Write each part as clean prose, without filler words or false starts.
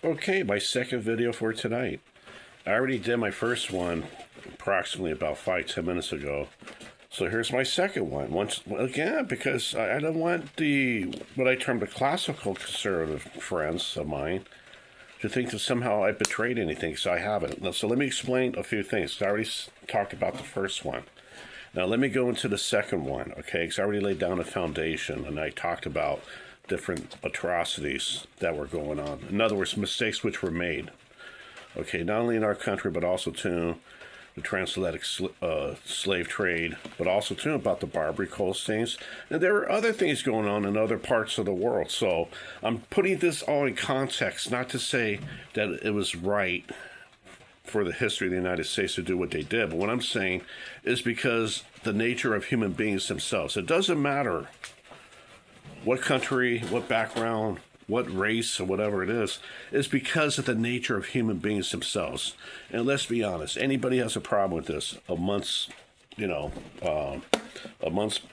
Okay, my second video for tonight. I already did my first one approximately about 5-10 minutes ago. So here's my second one. Once again, because I don't want what I term the classical conservative friends of mine to think that somehow I betrayed anything, so I haven't. So let me explain a few things. I already talked about the first one. Now let me go into the second one, okay? Because I already laid down a foundation, and I talked about different atrocities that were going on. In other words, mistakes which were made. Okay, not only in our country, but also too the transatlantic slave trade, but also too about the Barbary Coast things. And there are other things going on in other parts of the world. So I'm putting this all in context, not to say that it was right for the history of the United States to do what they did. But what I'm saying is because the nature of human beings themselves. It doesn't matter what country, what background, what race, or whatever it is because of the nature of human beings themselves. And let's be honest, anybody has a problem with this amongst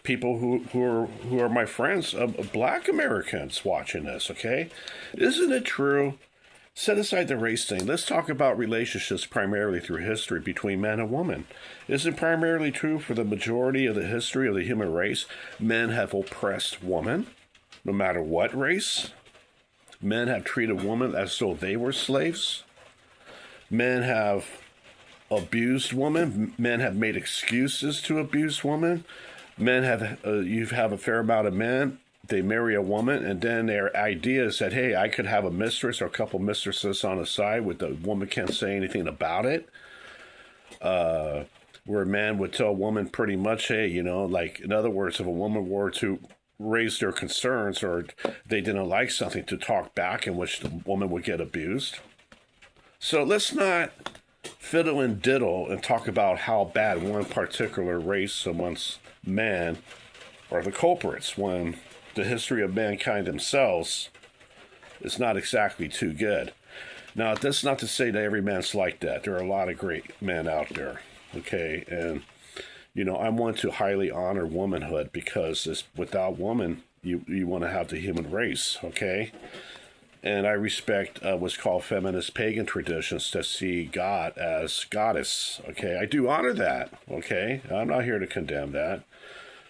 people who are my friends, Black Americans watching this, okay? Isn't it true? Set aside the race thing. Let's talk about relationships primarily through history between man and woman. Isn't it primarily true for the majority of the history of the human race? Men have oppressed women, no matter what race. Men have treated women as though they were slaves. Men have abused women. Men have made excuses to abuse women. Men have, you have a fair amount of men. They marry a woman, and then their idea is that, hey, I could have a mistress or a couple mistresses on the side where the woman can't say anything about it. Where a man would tell a woman pretty much, hey, like, in other words, if a woman were to raise their concerns or they didn't like something, to talk back, in which the woman would get abused. So let's not fiddle and diddle and talk about how bad one particular race amongst men are the culprits when the history of mankind themselves is not exactly too good. Now, that's not to say that every man's like that. There are a lot of great men out there, okay? And, I'm one to highly honor womanhood because without woman, you want to have the human race, okay? And I respect what's called feminist pagan traditions that see God as goddess, okay? I do honor that, okay? I'm not here to condemn that.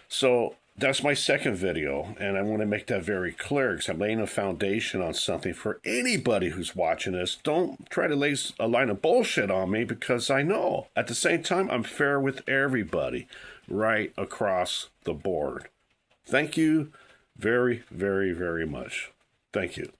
So that's my second video, and I want to make that very clear because I'm laying a foundation on something for anybody who's watching this. Don't try to lay a line of bullshit on me because I know. At the same time, I'm fair with everybody right across the board. Thank you very, very, very much. Thank you.